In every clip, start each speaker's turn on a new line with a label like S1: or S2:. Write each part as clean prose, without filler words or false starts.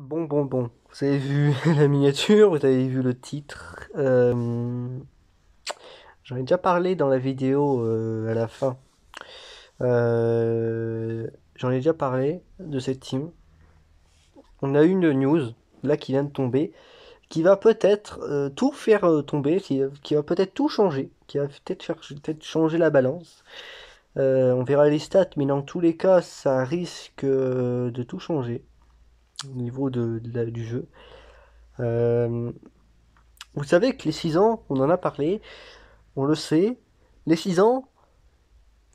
S1: Bon. Vous avez vu la miniature, vous avez vu le titre. J'en ai déjà parlé dans la vidéo à la fin. J'en ai déjà parlé de cette team. On a une news là qui vient de tomber, qui va peut-être tout faire tomber, qui va peut-être tout changer, qui va peut-être faire peut-être changer la balance. On verra les stats, mais dans tous les cas, ça risque de tout changer au niveau du jeu. Euh, Vous savez que les 6 ans, on en a parlé, on le sait, les 6 ans,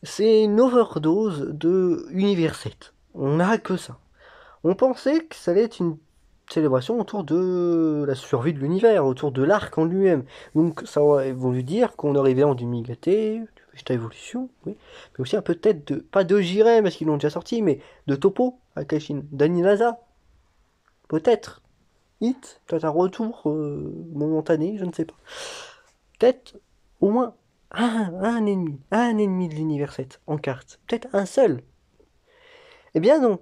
S1: c'est une overdose de Univers 7. On n'a que ça. On pensait que ça allait être une célébration autour de la survie de l'univers, autour de l'arc en lui-même. Donc ça aurait voulu dire qu'on aurait vraiment du Migaté, du Vegeta Evolution, oui, mais aussi un peu peut-être de, pas de Jiren parce qu'ils l'ont déjà sorti, mais de Topo, Akashin, d'Anilasa, peut-être. Hit, peut-être un retour momentané, je ne sais pas. Peut-être au moins un ennemi de l'univers 7 en carte. Peut-être un seul. Eh bien non.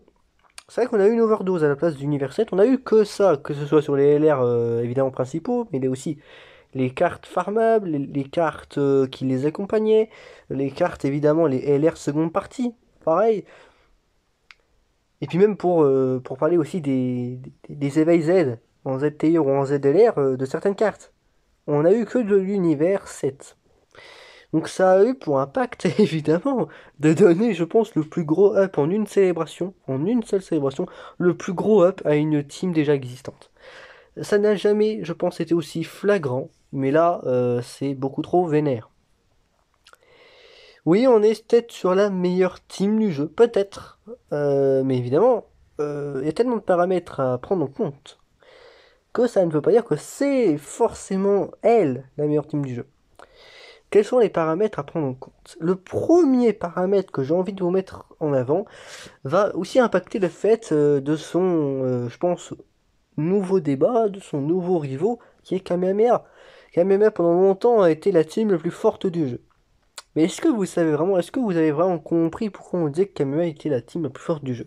S1: C'est vrai qu'on a eu une overdose à la place d'univers 7. On a eu que ça, que ce soit sur les LR évidemment principaux, mais il y a aussi les cartes farmables, les cartes qui les accompagnaient, les cartes évidemment, les LR seconde partie, pareil. Et puis même pour parler aussi des éveils Z, en ZTI ou en ZLR, de certaines cartes. On a eu que de l'univers 7. Donc ça a eu pour impact, évidemment, de donner, je pense, le plus gros up en une célébration, en une seule célébration, le plus gros up à une team déjà existante. Ça n'a jamais, je pense, été aussi flagrant, mais là, c'est beaucoup trop vénère. Oui, on est peut-être sur la meilleure team du jeu, peut-être, mais évidemment, il y a tellement de paramètres à prendre en compte que ça ne veut pas dire que c'est forcément elle, la meilleure team du jeu. Quels sont les paramètres à prendre en compte? Le premier paramètre que j'ai envie de vous mettre en avant va aussi impacter le fait de son, je pense, nouveau débat, de son nouveau rivaux, qui est Kamehameha. Kamehameha pendant longtemps a été la team la plus forte du jeu. Mais est-ce que vous savez vraiment, est-ce que vous avez vraiment compris pourquoi on disait que Kamehameha était la team la plus forte du jeu?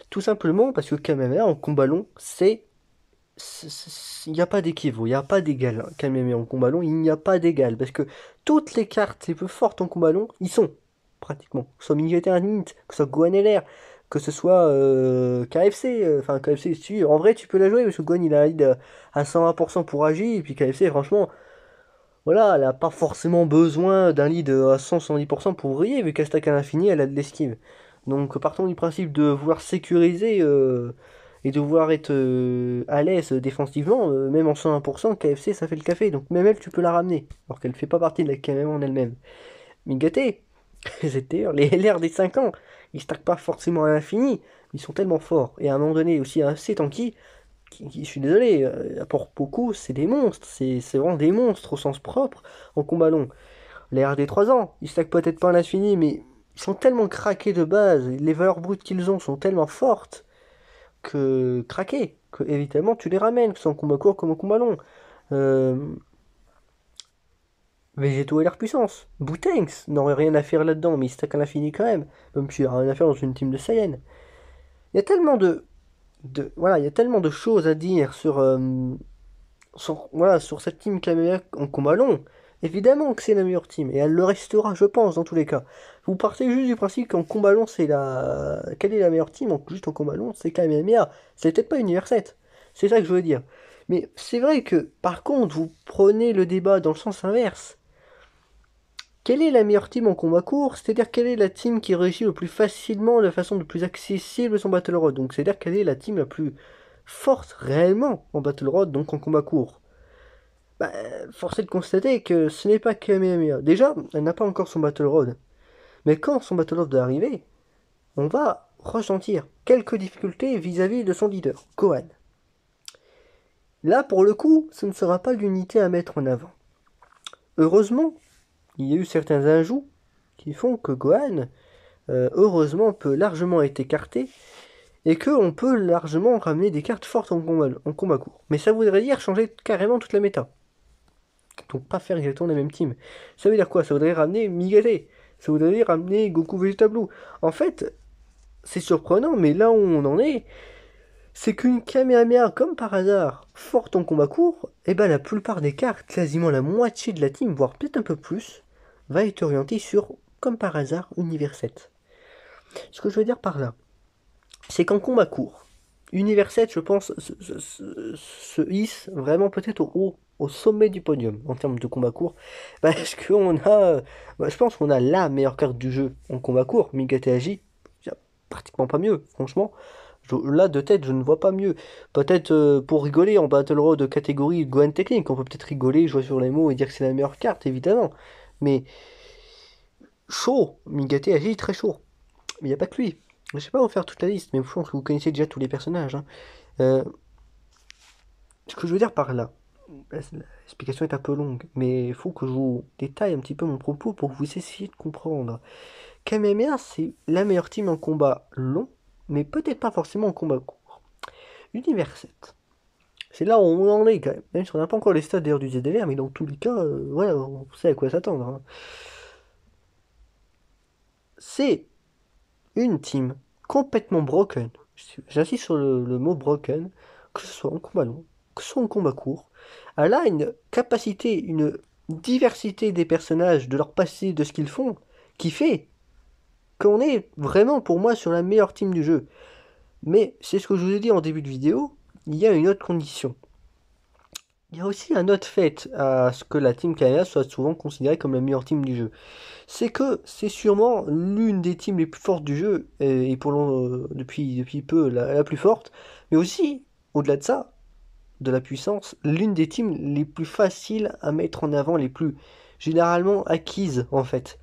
S1: Tout simplement parce que Kamehameha en combat long, il n'y a pas d'équivalent, il n'y a pas d'égal. Kamehameha en combat long, il n'y a pas d'égal. Parce que toutes les cartes les plus fortes en combat long, ils sont, pratiquement. Que ce soit Mingete Nint, que ce soit Gohan LR, que ce soit KFC. Enfin, KFC, si, en vrai, tu peux la jouer, parce que Gohan, il a un lead à 120% pour agir. Et puis KFC, franchement, voilà, elle n'a pas forcément besoin d'un lead à 100-110% pour briller, vu qu'elle stack à l'infini, elle a de l'esquive. Donc partons du principe de vouloir sécuriser et de vouloir être à l'aise défensivement, même en 101%, KFC ça fait le café, donc même elle tu peux la ramener, alors qu'elle fait pas partie de la KMM en elle-même. Mingate, c'était les LR des 5 ans, ils stackent pas forcément à l'infini, ils sont tellement forts, et à un moment donné aussi assez tanky, je suis désolé, apportent beaucoup, c'est des monstres, c'est vraiment des monstres au sens propre en combat long. Les RD 3 ans, ils stackent peut-être pas à l'infini, mais ils sont tellement craqués de base, les valeurs brutes qu'ils ont sont tellement fortes que craqués, que évidemment tu les ramènes, que ce soit en combat court comme en combat long. Euh, Végétaux et leur puissance. Boutanks n'aurait rien à faire là-dedans, mais il stack à l'infini quand même, même s'il a rien à faire dans une team de Saiyan. Il y a tellement voilà, il y a tellement de choses à dire voilà, sur cette team Kamehameha en combat long. Évidemment que c'est la meilleure team, et elle le restera, je pense, dans tous les cas. Vous partez juste du principe qu'en combat long, c'est la... Quelle est la meilleure team juste en combat long? C'est Kamehameha. C'est peut-être pas Univers 7. C'est ça que je veux dire. Mais c'est vrai que, par contre, vous prenez le débat dans le sens inverse. Quelle est la meilleure team en combat court? C'est-à-dire quelle est la team qui réussit le plus facilement, de façon le plus accessible son Battle Road? Donc c'est-à-dire quelle est la team la plus forte réellement en Battle Road, donc en combat court? Bah, force est de constater que ce n'est pas Kamehameha. Déjà, elle n'a pas encore son Battle Road. Mais quand son Battle Road va arriver, on va ressentir quelques difficultés vis-à-vis de son leader, Gohan. Là, pour le coup, ce ne sera pas l'unité à mettre en avant. Heureusement, il y a eu certains ajouts qui font que Gohan, heureusement, peut largement être écarté et qu'on peut largement ramener des cartes fortes en combat court. Mais ça voudrait dire changer carrément toute la méta. Donc pas faire exactement la même team. Ça veut dire quoi? Ça voudrait ramener Migate. Ça voudrait dire ramener Goku Vegeta Blue. En fait, c'est surprenant, mais là où on en est, c'est qu'une Kamehameha, comme par hasard, forte en combat court, et ben la plupart des cartes, quasiment la moitié de la team, voire peut-être un peu plus, va être orientée sur, comme par hasard, Univers 7. Ce que je veux dire par là, c'est qu'en combat court, Univers 7, je pense, se hisse vraiment peut-être au sommet du podium en termes de combat court, parce qu'on a, je pense qu'on a la meilleure carte du jeu en combat court, Migate Agi, il n'y a pratiquement pas mieux, franchement. Là, de tête, je ne vois pas mieux. Peut-être pour rigoler en Battle Road de catégorie Gohan Technique, on peut peut-être rigoler, jouer sur les mots et dire que c'est la meilleure carte, évidemment. Mais chaud, Migate agit très chaud. Mais il n'y a pas que lui. Je ne sais pas vous faire toute la liste, mais je pense que vous connaissez déjà tous les personnages. Hein. Euh, ce que je veux dire par là, l'explication est un peu longue, mais il faut que je vous détaille un petit peu mon propos pour que vous essayiez de comprendre. Kamehameha, c'est la meilleure team en combat long, mais peut-être pas forcément en combat court. Univers 7. C'est là où on en est quand même. Même si on n'a pas encore les stats d'ailleurs du ZDR, mais dans tous les cas, voilà, on sait à quoi s'attendre. Hein. C'est une team complètement broken. J'insiste sur le mot broken, que ce soit en combat long, que ce soit en combat court. Elle a une capacité, une diversité des personnages, de leur passé, de ce qu'ils font, qui fait qu'on est vraiment pour moi sur la meilleure team du jeu. Mais c'est ce que je vous ai dit en début de vidéo, il y a une autre condition. Il y a aussi un autre fait à ce que la team Kaya soit souvent considérée comme la meilleure team du jeu. C'est que c'est sûrement l'une des teams les plus fortes du jeu, et pour depuis peu la plus forte, mais aussi, au-delà de ça, de la puissance, l'une des teams les plus faciles à mettre en avant, les plus généralement acquises en fait.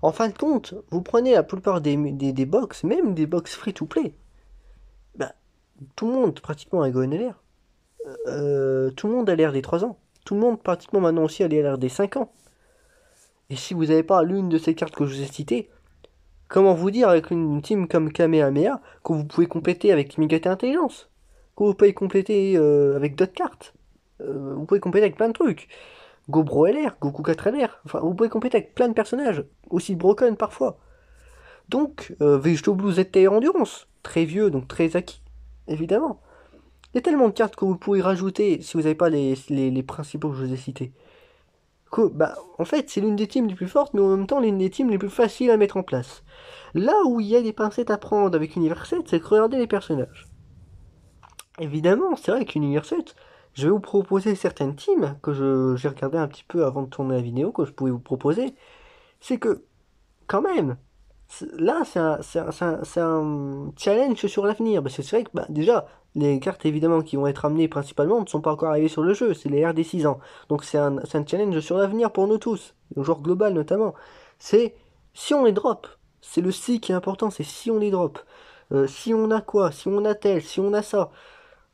S1: En fin de compte, vous prenez la plupart des box, même des box free-to-play, bah, tout le monde pratiquement a GoNLR. Tout le monde a l'air des 3 ans. Tout le monde pratiquement maintenant aussi a l'air des 5 ans. Et si vous n'avez pas l'une de ces cartes que je vous ai citées, comment vous dire avec une team comme Kamehameha que vous pouvez compléter avec Migate Intelligence, que vous pouvez compléter avec d'autres cartes, vous pouvez compléter avec plein de trucs, Gobro LR, Goku 4 LR, enfin vous pouvez compléter avec plein de personnages, aussi broken parfois. Donc Vegetable Blue ZTR Endurance, très vieux donc très acquis, évidemment. Il y a tellement de cartes que vous pouvez rajouter si vous n'avez pas les principaux que je vous ai cités. Bah, en fait, c'est l'une des teams les plus fortes, mais en même temps l'une des teams les plus faciles à mettre en place. Là où il y a des pincettes à prendre avec Univers 7, c'est que regardez les personnages. Évidemment, c'est vrai qu'Univers 7, je vais vous proposer certaines teams que j'ai regardé un petit peu avant de tourner la vidéo, que je pouvais vous proposer. C'est que, quand même, là, c'est un challenge sur l'avenir. Parce que c'est vrai que, bah, déjà, les cartes évidemment qui vont être amenées principalement ne sont pas encore arrivées sur le jeu. C'est les RD 6 ans. Donc c'est un challenge sur l'avenir pour nous tous, le joueur global notamment. C'est si on les drop. C'est le si qui est important, c'est si on les drop. Si on a quoi, si on a tel, si on a ça.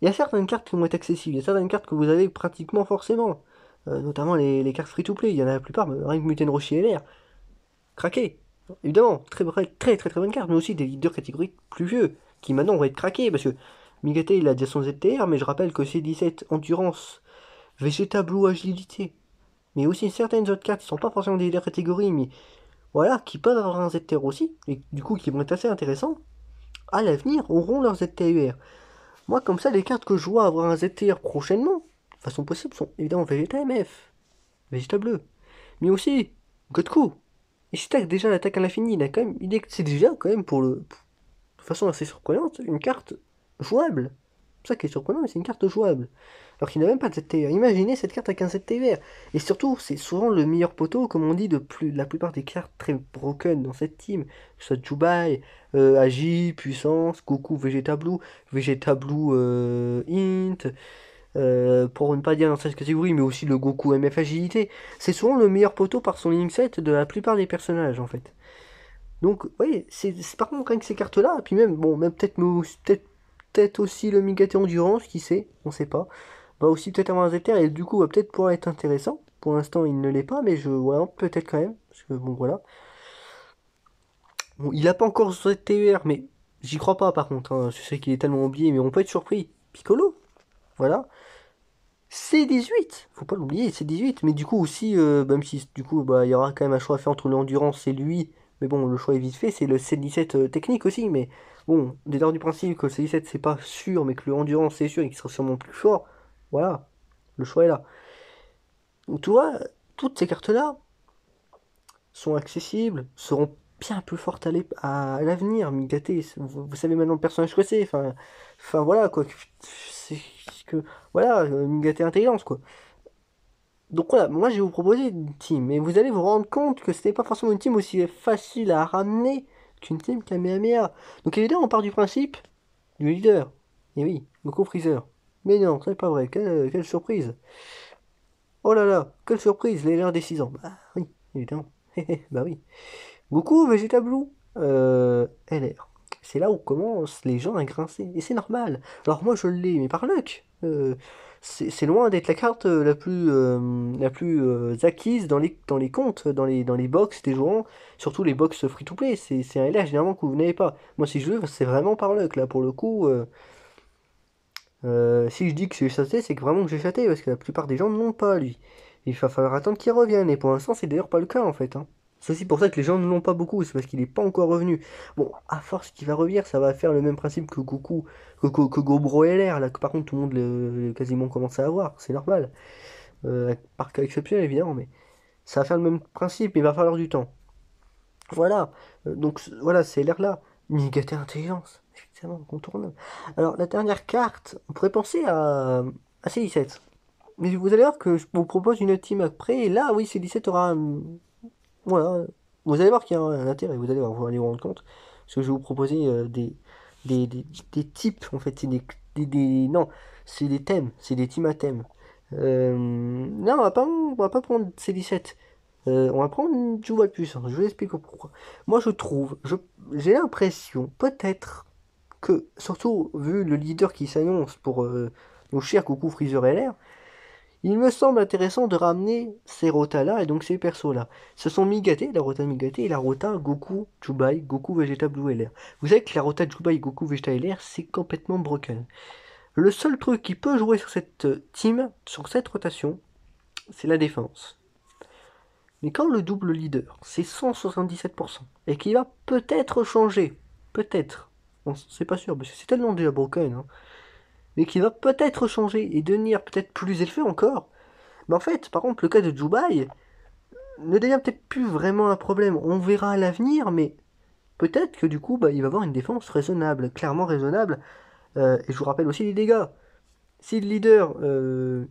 S1: Il y a certaines cartes qui vont être accessibles, il y a certaines cartes que vous avez pratiquement forcément. Notamment les cartes free-to-play, il y en a la plupart, mais rien que Muten Roshi LR. Craqué. Évidemment, très bonne carte, mais aussi des leaders catégoriques plus vieux, qui maintenant vont être craqués, parce que Migate il a déjà son ZTR, mais je rappelle que c'est 17 endurance, Vegeta Blue agilité, mais aussi certaines autres cartes qui sont pas forcément des leaders catégories, mais voilà, qui peuvent avoir un ZTR aussi, et du coup qui vont être assez intéressants, à l'avenir auront leur ZTR. Moi, comme ça, les cartes que je vois avoir un ZTR prochainement, de façon possible, sont évidemment Vegeta MF, Vegeta Bleu, mais aussi Goku. Et Ishtak, déjà, l'attaque à l'infini, c'est déjà, quand même, de façon assez surprenante, une carte jouable. C'est ça qui est surprenant, mais c'est une carte jouable. Alors qu'il n'a même pas de ZTR. Imaginez cette carte avec un ZTR. Et surtout, c'est souvent le meilleur poteau, comme on dit, de la plupart des cartes très broken dans cette team. Que ce soit Jubai, Agi, Puissance, Goku, Vegeta Blue Int, pour ne pas dire dans cette catégorie, mais aussi le Goku MF Agilité. C'est souvent le meilleur poteau par son link set de la plupart des personnages en fait. Donc, oui, c'est par contre rien que ces cartes-là, et puis même, bon, même peut-être aussi le Migate Endurance, qui sait, on sait pas, va aussi peut-être avoir un ZTR, et du coup va peut-être pouvoir être intéressant. Pour l'instant, il ne l'est pas, mais voilà, peut-être quand même, parce que bon, voilà. Bon, il a pas encore son ZTR, mais j'y crois pas par contre, hein. Je sais qu'il est tellement oublié, mais on peut être surpris. Piccolo, voilà. C18, faut pas l'oublier, C18, mais du coup aussi, même si du coup bah, il y aura quand même un choix à faire entre l'endurance et lui, Mais bon, le choix est vite fait, c'est le C17 technique aussi, mais bon, dès lors du principe que le C17 c'est pas sûr, mais que le Endurance c'est sûr et qu'il sera sûrement plus fort, voilà, le choix est là. Donc tu vois, toutes ces cartes-là sont accessibles, seront bien plus fortes à l'avenir. Migate, vous savez maintenant le personnage que c'est, enfin voilà quoi, c'est que, voilà, Migate Intelligence quoi. Donc voilà, moi je vais vous proposer une team, et vous allez vous rendre compte que ce n'est pas forcément une team aussi facile à ramener qu'une team Kamehameha. Donc évidemment, on part du principe du leader. Et oui, Goku Freezer. Mais non, c'est pas vrai, quelle surprise. Oh là là, quelle surprise, les des 6 ans. Bah oui, évidemment. Bah oui. Goku Vegeta Blue, LR. C'est là où commencent les gens à grincer. Et c'est normal. Alors moi je l'ai, mais par luck. C'est loin d'être la carte la plus acquise dans les comptes, dans les box des joueurs, surtout les box free-to-play. C'est un LR généralement que vous n'avez pas. Moi si je veux, c'est vraiment par luck. Là pour le coup, si je dis que j'ai chaté, c'est que vraiment que j'ai chaté, parce que la plupart des gens ne l'ont pas lui. Il va falloir attendre qu'il revienne, et pour l'instant c'est d'ailleurs pas le cas en fait, hein. C'est aussi pour ça que les gens ne l'ont pas beaucoup, c'est parce qu'il n'est pas encore revenu. Bon, à force qu'il va revenir, ça va faire le même principe que Goku, que Gobro LR, là, que par contre tout le monde quasiment commence à avoir, c'est normal. Par cas exceptionnel évidemment, mais ça va faire le même principe, mais il va falloir du temps. Voilà, donc voilà, c'est l'air là. Niigata Intelligence, évidemment, incontournable. Alors, la dernière carte, on pourrait penser à C17. Mais vous allez voir que je vous propose une autre team après, et là, oui, C17 aura voilà, vous allez voir qu'il y a un intérêt, vous allez voir, vous allez vous rendre compte. Parce que je vais vous proposer des, des, des types, en fait, c'est non, c'est des thèmes, c'est des teams à thème. Là, on va pas prendre C17. On va prendre Juba Puissant, je vous explique pourquoi. Moi, j'ai l'impression, peut-être, que, surtout vu le leader qui s'annonce pour nos chers coucou Freezer LR, il me semble intéressant de ramener ces rotas-là et donc ces persos-là. Ce sont Migate, la rota Migate et la rota Goku Jubai, Goku Vegeta Blue LR. Vous savez que la rota Jubai Goku Vegeta LR, c'est complètement broken. Le seul truc qui peut jouer sur cette team, sur cette rotation, c'est la défense. Mais quand le double leader, c'est 177%, et qu'il va peut-être changer, peut-être, c'est pas sûr, parce que c'est tellement déjà broken, hein, mais qu'il va peut-être changer et devenir peut-être plus élevé encore, mais en fait, par contre, le cas de Jubai ne devient peut-être plus vraiment un problème. On verra à l'avenir, mais peut-être que du coup, bah, il va avoir une défense raisonnable, clairement raisonnable. Et je vous rappelle aussi les dégâts. Si le leader,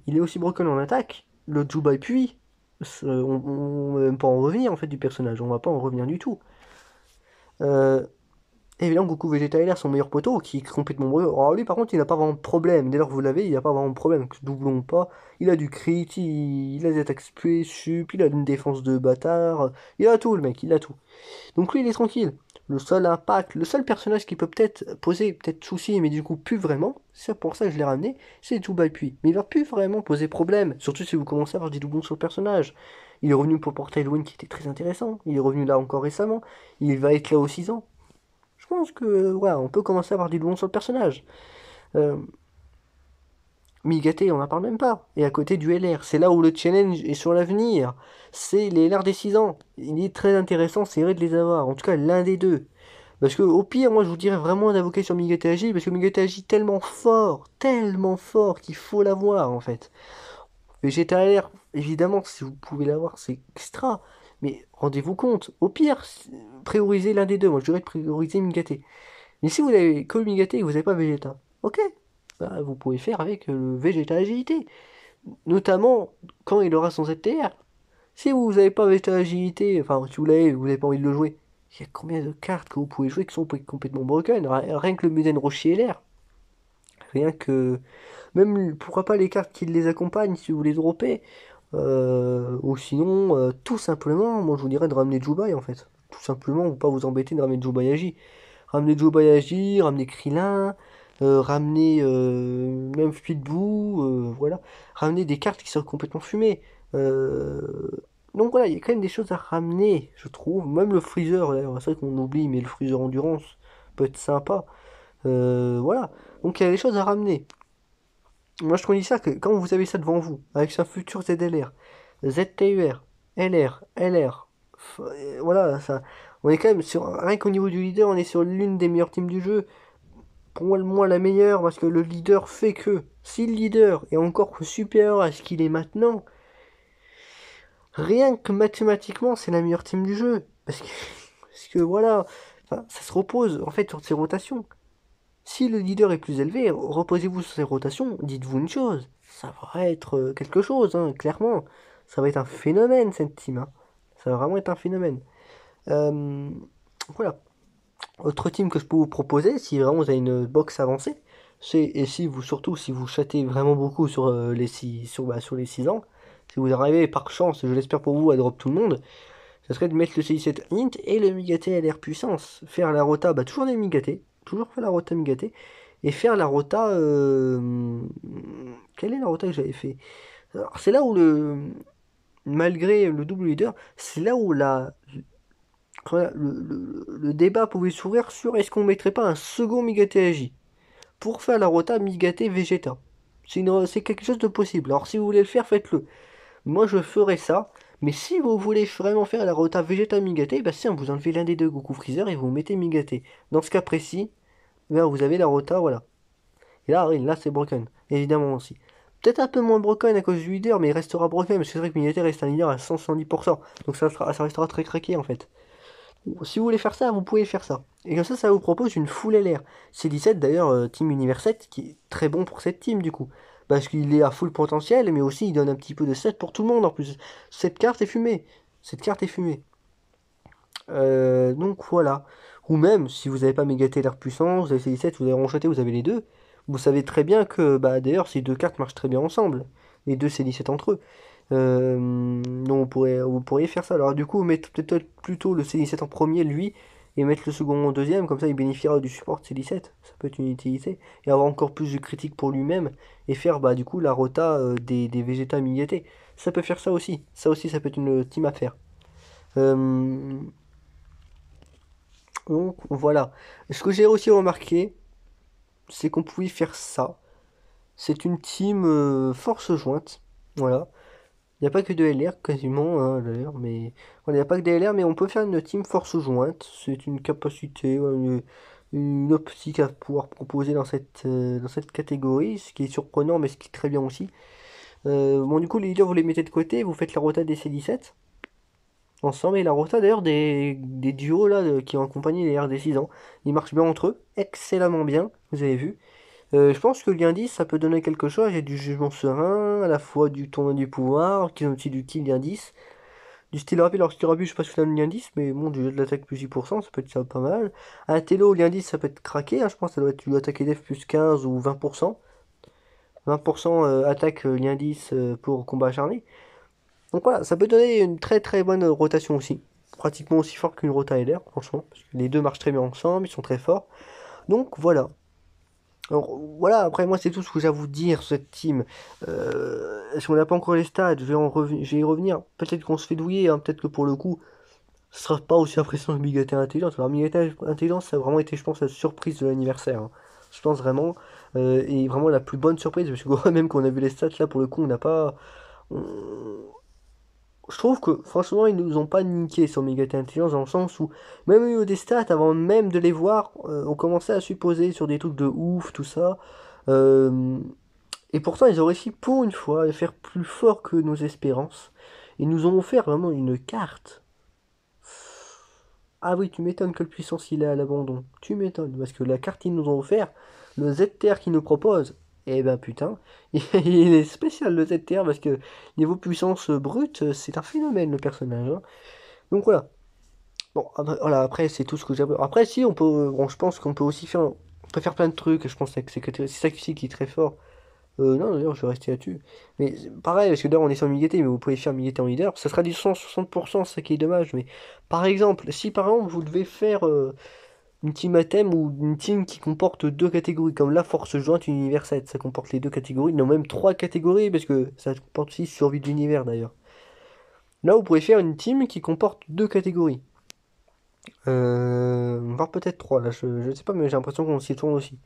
S1: il est aussi broken en attaque, le Jubai puis, on va même pas en revenir en fait du personnage, on va pas en revenir du tout. Euh, Évidemment, Goku Vegeta LR, son meilleur poteau, qui est complètement brûlé. Alors lui, par contre, il n'a pas vraiment de problème. Dès lors que vous l'avez, il n'a pas vraiment de problème. Que doublons pas. Il a du crit, il a des attaques spé, sup, il a une défense de bâtard. Il a tout, le mec, il a tout. Donc lui, il est tranquille. Le seul impact, le seul personnage qui peut peut-être poser peut-être souci, mais du coup plus vraiment, c'est pour ça que je l'ai ramené, c'est Jubai Puis. Mais il va plus vraiment poser problème, surtout si vous commencez à avoir des doublons sur le personnage. Il est revenu pour porter Halloween qui était très intéressant. Il est revenu là encore récemment. Il va être là aux 6 ans. Je pense que voilà, on peut commencer à avoir du bon sur le personnage. Euh, Migate, on n'en parle même pas. Et à côté du LR, c'est là où le challenge est sur l'avenir. C'est les LR des 6 ans. Il est très intéressant, c'est vrai de les avoir. En tout cas, l'un des deux. Parce que au pire, moi je vous dirais vraiment d'invoquer sur Migate Agi, parce que Migate agit tellement fort qu'il faut l'avoir en fait. Vegeta LR, évidemment, si vous pouvez l'avoir, c'est extra. Mais rendez-vous compte, au pire, priorisez l'un des deux. Moi je dirais de prioriser Migate. Mais si vous avez que le Migate et que vous n'avez pas Vegeta, ok, bah, vous pouvez faire avec le Vegeta Agilité. Notamment quand il aura son ZTR. Si vous n'avez pas Vegeta Agilité, enfin si vous n'avez pas envie de le jouer, il y a combien de cartes que vous pouvez jouer qui sont complètement broken? Rien que le Muden Roshi LR. Rien que. Même, pourquoi pas les cartes qui les accompagnent si vous les droppez. Ou sinon, tout simplement, moi je vous dirais de ramener Jubai en fait. Tout simplement, ou pas vous embêter de ramener Jubai. Ramener Jobayashi, ramener Krillin, ramener même Speedboo, voilà. Ramener des cartes qui sont complètement fumées. Euh, donc voilà, il y a quand même des choses à ramener, je trouve. Même le Freezer, d'ailleurs, c'est vrai qu'on oublie, mais le Freezer Endurance peut être sympa. Voilà. Donc il y a des choses à ramener. Moi je trouve ça que quand vous avez ça devant vous, avec sa future ZLR, ZTUR, LR, LR, voilà, ça. On est quand même sur, rien qu'au niveau du leader, on est sur l'une des meilleures teams du jeu. Pour moi, le moins la meilleure, parce que le leader fait que, si le leader est encore supérieur à ce qu'il est maintenant, rien que mathématiquement, c'est la meilleure team du jeu. Parce que voilà, enfin, ça se repose en fait sur ses rotations. Si le leader est plus élevé, reposez-vous sur ses rotations, dites-vous une chose, ça va être quelque chose, hein, clairement. Ça va être un phénomène cette team, hein. Ça va vraiment être un phénomène. Euh, voilà. Autre team que je peux vous proposer, si vraiment vous avez une box avancée, et si vous surtout si vous chattez vraiment beaucoup sur sur les 6 ans, si vous arrivez par chance, je l'espère pour vous, à drop tout le monde, ça serait de mettre le CI7 int et le Migaté LR puissance. Faire la rota, toujours des Migaté, toujours faire la rota Migaté, et faire la rota. Quelle est la rota que j'avais fait? Alors, c'est là où malgré le double leader, c'est là où voilà, le débat pouvait s'ouvrir sur est-ce qu'on mettrait pas un second Migaté AJ pour faire la rota Migaté Vegeta. C'est quelque chose de possible. Alors si vous voulez le faire, faites-le. Moi je ferai ça. Mais si vous voulez vraiment faire la rota Vegeta Migaté, bah si vous enlevez l'un des deux Goku Freezer et vous mettez Migaté. Dans ce cas précis, là, vous avez la rota, voilà. Et là, oui, là c'est broken. Évidemment aussi. Peut-être un peu moins broken à cause du leader, mais il restera broken parce que c'est vrai que Migaté reste un leader à 170%. Donc ça restera très craqué en fait. Si vous voulez faire ça, vous pouvez faire ça. Et comme ça vous propose une full LR. C'est 17 d'ailleurs, Team Univers 7, qui est très bon pour cette team du coup. Parce qu'il est à full potentiel, mais aussi il donne un petit peu de 7 pour tout le monde en plus. Cette carte est fumée. Cette carte est fumée. Donc voilà. Ou même, si vous n'avez pas Mégaté l'air puissant, vous avez C17, vous avez Ronchaté, vous avez les deux. Vous savez très bien que, bah d'ailleurs, ces deux cartes marchent très bien ensemble. Les deux C17 entre eux. Donc vous pourriez faire ça. Alors du coup, mettre peut-être plutôt le C17 en premier, lui, et mettre le second en deuxième, comme ça il bénéficiera du support C17. Ça peut être une utilité. Et avoir encore plus de critiques pour lui-même, et faire bah du coup la rota des Vegeta Migaté. Ça peut faire ça aussi. Ça peut être une team à faire. Euh, donc voilà. Ce que j'ai aussi remarqué, c'est qu'on pouvait faire ça. C'est une team force jointe. Voilà. Il n'y a pas que de LR quasiment, hein, d'ailleurs, mais voilà, il n'y a pas que des LR, mais on peut faire une team force jointe. C'est une capacité, voilà, une optique à pouvoir proposer dans cette catégorie, ce qui est surprenant, mais ce qui est très bien aussi. Bon, du coup, les leaders, vous les mettez de côté, vous faites la rota des C17 ensemble, et la rota d'ailleurs des duos là, qui ont accompagné les RD 6 ans. Ils marchent bien entre eux, excellemment bien, vous avez vu. Je pense que le lien 10 ça peut donner quelque chose. J'ai du jugement serein, à la fois du tournoi du pouvoir, qui ont aussi du kill lien 10. Du style rapide, alors style rapide, je sais pas si c'est le lien 10, mais bon, du jeu de l'attaque plus 10%, ça peut être ça pas mal. Un télo, lien 10, ça peut être craqué, hein, je pense que ça doit être du attaque et def plus 15 ou 20%. 20% attaque lien 10 pour combat acharné. Donc voilà, ça peut donner une très très bonne rotation aussi. Pratiquement aussi fort qu'une rota LR, franchement. Parce que les deux marchent très bien ensemble, ils sont très forts. Donc voilà. Alors voilà, après moi c'est tout ce que j'ai à vous dire sur cette team. Si on n'a pas encore les stats, je vais y revenir. Peut-être qu'on se fait douiller, hein. Peut-être que pour le coup, ce sera pas aussi impressionnant que Migaté Intelligence. Alors Migaté Intelligence, ça a vraiment été, je pense, la surprise de l'anniversaire, hein. Je pense vraiment. Et vraiment la plus bonne surprise, parce que même quand on a vu les stats là, pour le coup, on n'a pas. Je trouve que franchement ils nous ont pas niqué sur Mégate Intelligence dans le sens où même au niveau des stats avant même de les voir on commençait à supposer sur des trucs de ouf tout ça. Euh, et pourtant ils ont réussi pour une fois à faire plus fort que nos espérances. Ils nous ont offert vraiment une carte. Ah oui, tu m'étonnes que le puissance il est à l'abandon. Tu m'étonnes parce que la carte qu'ils nous ont offert, le ZTR qu'ils nous propose, eh ben putain, il est spécial le ZTR parce que niveau puissance brute, c'est un phénomène le personnage, hein. Donc voilà. Bon, voilà, après c'est tout ce que j'ai. Après si on peut, bon, je pense qu'on peut aussi faire, on peut faire plein de trucs. Je pense que c'est ça qui est très fort. Non, d'ailleurs, je vais rester là-dessus. Mais pareil, parce que d'ailleurs, on est sur Migetti, mais vous pouvez faire Migetti en leader. Ça sera du 160%, c'est ça qui est dommage. Mais par exemple, si par exemple vous devez faire une team à thème ou une team qui comporte deux catégories, comme la Force Jointe Univers 7, ça comporte les deux catégories, non, même trois catégories, parce que ça comporte aussi Survie de l'univers d'ailleurs. Là, vous pouvez faire une team qui comporte deux catégories. Voire peut-être trois, là, je ne sais pas, mais j'ai l'impression qu'on s'y tourne aussi.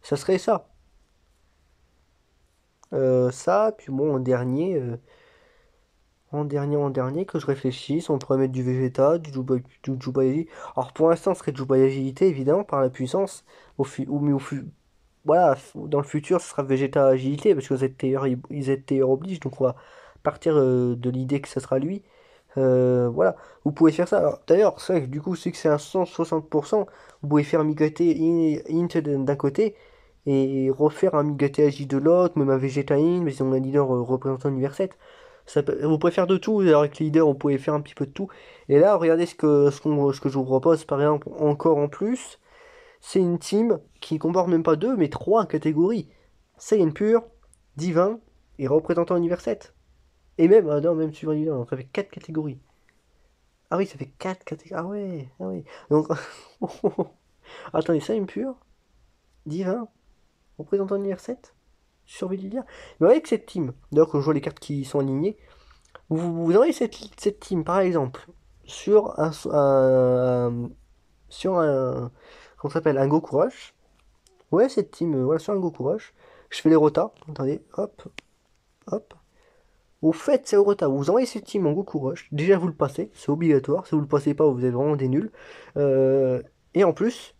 S1: Ça serait ça. Ça, puis bon, en dernier. en dernier, que je réfléchisse, on pourrait mettre du Vegeta, du Jubayaji. Alors pour l'instant, ce serait Jubayaji agilité, évidemment, par la puissance. Mais voilà, dans le futur, ce sera Vegeta agilité, parce que ZTR oblige, donc on va partir de l'idée que ce sera lui. Voilà, vous pouvez faire ça. Alors, d'ailleurs, c'est vrai que du coup, c'est que c'est à 160%, vous pouvez faire Migate Int d'un côté et refaire un Migate Agi de l'autre, même un Vegeta Int, mais si on a un leader représentant l'univers 7. Vous pouvez faire de tout, alors avec les leaders, on pouvait faire un petit peu de tout. Et là, regardez ce que je vous propose, par exemple, encore en plus, c'est une team qui comporte même pas deux, mais trois catégories. Saiyan pur, divin et représentant univers 7. Et même, non, même super divin, ça fait quatre catégories. Ah oui, ça fait 4 catégories. Ah ouais, ah oui. Donc, attendez, ça impur, divin, représentant univers 7, survie du lien. Mais avec cette team, d'ailleurs, quand je vois les cartes qui sont alignées, vous envoyez cette team, par exemple, sur sur un, comment ça s'appelle, un Goku Rush. Ouais, cette team, voilà, sur un Goku Rush. Je fais les rotas. Attendez, hop, hop. Vous faites ces rotas, vous envoyez cette team en Goku Rush. Déjà, vous le passez, c'est obligatoire. Si vous le passez pas, vous êtes vraiment des nuls. Euh, et en plus,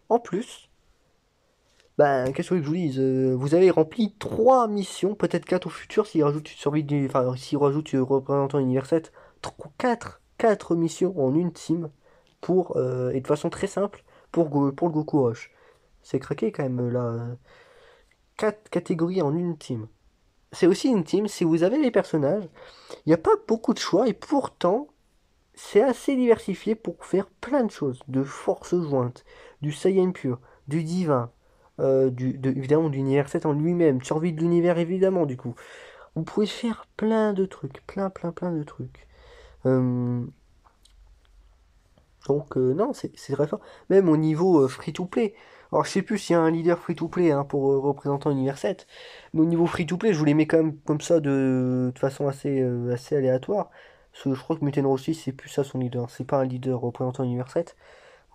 S1: ben, qu'est-ce que vous voulez que je vous dise? Vous avez rempli 3 missions, peut-être 4 au futur, s'il rajoute une survie du. Enfin, s'il rajoute un représentant univers 7. 4 missions en une team pour. Et de façon très simple pour le Goku Rush. C'est craqué quand même là. 4 catégories en une team. C'est aussi une team, si vous avez les personnages, il n'y a pas beaucoup de choix et pourtant c'est assez diversifié pour faire plein de choses. De force jointe, du Saiyan pur, du divin, évidemment du univers 7 en lui-même, survie de l'univers évidemment du coup. Vous pouvez faire plein de trucs, plein de trucs. Euh, non, c'est très fort. Même au niveau free-to-play. Alors je sais plus s'il y a un leader free-to-play hein, pour représentant univers 7. Mais au niveau free-to-play, je vous les mets quand même comme ça de façon assez aléatoire. Parce que je crois que Muten Rossi, c'est plus ça son leader. C'est pas un leader représentant univers 7.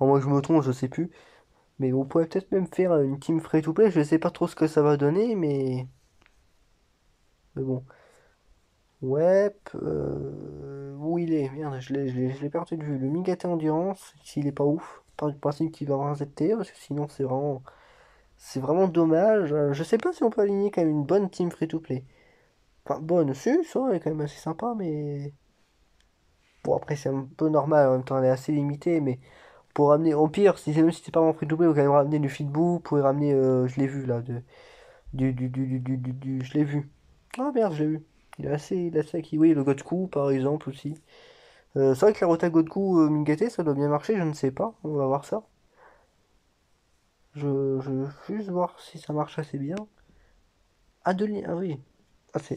S1: Alors moi je me trompe, je sais plus. Mais vous pouvez peut-être même faire une team free-to-play. Je sais pas trop ce que ça va donner, mais bon. Ouais, où il est? Merde, je l'ai perdu de vue. Le Migate Endurance, s'il est pas ouf, par du principe qu'il va avoir un ZTE, parce que sinon c'est vraiment dommage. Je sais pas si on peut aligner quand même une bonne team free-to-play. Enfin, bonne, si, ça, elle est quand même assez sympa, mais bon, après, c'est un peu normal, en même temps, elle est assez limitée, mais pour ramener, au pire, si même si c'est pas vraiment free-to-play, vous pouvez quand même ramener du feedback, vous pouvez ramener, je l'ai vu là, je l'ai vu. Ah merde, je l'ai vu. Il est assez acquis. Oui, le Goku par exemple aussi. C'est vrai que la Rota Goku Mingete, ça doit bien marcher, je ne sais pas. On va voir ça. Je veux juste voir si ça marche assez bien. Ah oui.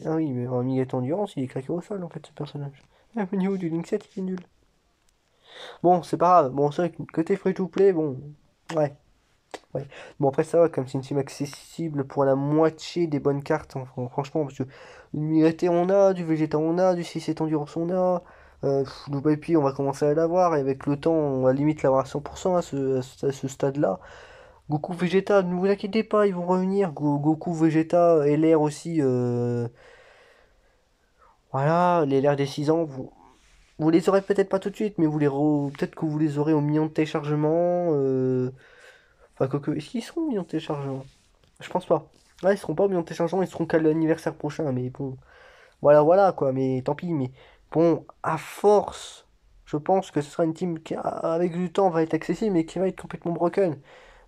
S1: Ah oui, mais en Mingete Endurance, il est claqué au sol en fait ce personnage. Même au niveau du Link 7, il est nul. Bon, c'est pas grave. Bon, c'est vrai que côté free-to-play, bon. Ouais, ouais. Bon, après, ça va, comme c'est une team accessible pour la moitié des bonnes cartes, hein, franchement, parce que du Mingete on a, du Vegeta on a, du 6 Endurance on a. Le Baby, on va commencer à l'avoir, et avec le temps, on va limite l'avoir à 100% à ce stade-là. Goku Vegeta, ne vous inquiétez pas, ils vont revenir. Goku Vegeta et l'air aussi. Voilà, les l'air des 6 ans, vous les aurez peut-être pas tout de suite, mais peut-être que vous les aurez au million de téléchargements. Enfin, quoique, est-ce qu'ils seront au million de téléchargements? Je pense pas. Ouais, ils seront pas au million de téléchargements, ils seront qu'à l'anniversaire prochain, mais bon. Voilà, quoi, mais tant pis, mais bon, à force, je pense que ce sera une team qui, avec du temps, va être accessible, mais qui va être complètement broken.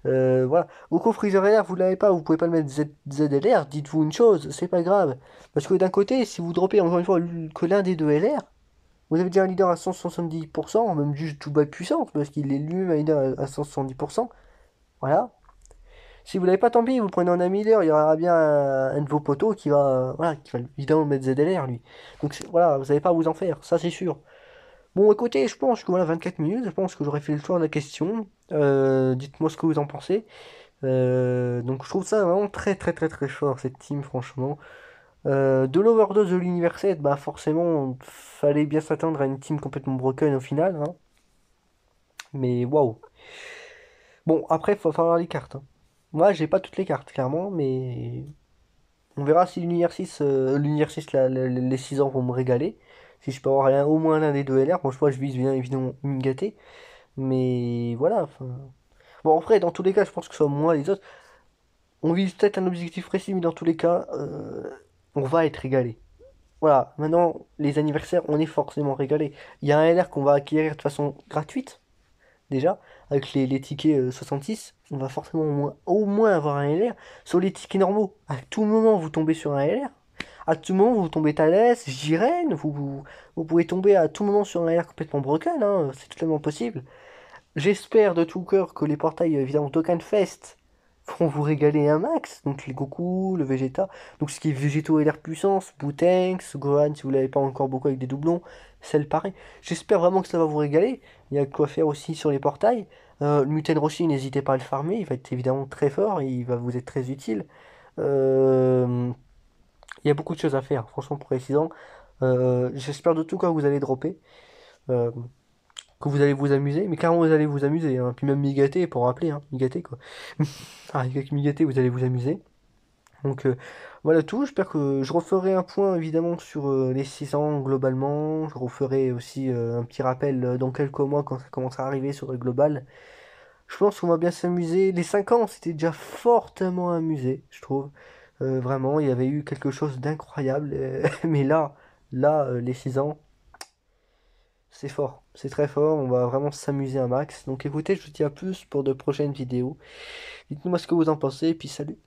S1: Voilà. Goku Freezer LR, vous l'avez pas, vous pouvez pas le mettre ZLR, dites-vous une chose, c'est pas grave. Parce que d'un côté, si vous droppez encore une fois que l'un des deux LR, vous avez déjà un leader à 170%, même juste tout bas de puissance, parce qu'il est lui-même un leader à 170%. Voilà. Si vous l'avez pas, tant pis, vous prenez un ami leader, il y aura bien un de vos potos qui va évidemment mettre ZLR lui. Donc voilà, vous n'avez pas à vous en faire, ça c'est sûr. Bon, écoutez, je pense que voilà, 24 minutes, je pense que j'aurais fait le tour de la question. Dites-moi ce que vous en pensez. Donc je trouve ça vraiment très fort cette team franchement. De l'overdose de l'univers 7, bah forcément fallait bien s'attendre à une team complètement broken au final, hein. Mais waouh. Bon après il va falloir les cartes, hein. Moi j'ai pas toutes les cartes clairement, mais on verra si l'univers 6, les 6 ans vont me régaler. Si je peux avoir au moins l'un des deux LR, bon, je vois, je vise bien évidemment une gâtée. Mais voilà, enfin. Bon, après, dans tous les cas, je pense que ce soit moi les autres, on vise peut-être un objectif précis, mais dans tous les cas, on va être régalé. Voilà, maintenant, les anniversaires, on est forcément régalé. Il y a un LR qu'on va acquérir de façon gratuite, déjà, avec les tickets 66. On va forcément au moins avoir un LR. Sur les tickets normaux, à tout moment, vous tombez sur un LR. À tout moment, vous tombez Thalès, Jiren, vous pouvez tomber à tout moment sur un LR complètement broken, hein, c'est totalement possible. J'espère de tout cœur que les portails, évidemment, Token Fest vont vous régaler un max. Donc les Goku, le Vegeta, donc ce qui est Végéto et l'air puissance, Boutenx, Gohan si vous l'avez pas encore beaucoup avec des doublons, celle pareil. J'espère vraiment que ça va vous régaler. Il y a quoi faire aussi sur les portails. Le Muten Roshi, n'hésitez pas à le farmer, il va être évidemment très fort et il va vous être très utile. Euh, il y a beaucoup de choses à faire, franchement pour les 6 ans. J'espère de tout cœur que vous allez dropper. Euh, que vous allez vous amuser, mais clairement vous allez vous amuser, hein. Puis même Migaté, pour rappeler, hein, Migaté quoi. Ah, avec Migaté, vous allez vous amuser. Donc voilà tout, j'espère que je referai un point évidemment sur les 6 ans globalement, je referai aussi un petit rappel dans quelques mois quand ça commence à arriver sur le global. Je pense qu'on va bien s'amuser. Les 5 ans, c'était déjà fortement amusé, je trouve. Vraiment, il y avait eu quelque chose d'incroyable, mais les 6 ans, c'est fort, c'est très fort, on va vraiment s'amuser un max. Donc écoutez, je vous dis à plus pour de prochaines vidéos. Dites-moi ce que vous en pensez, et puis salut.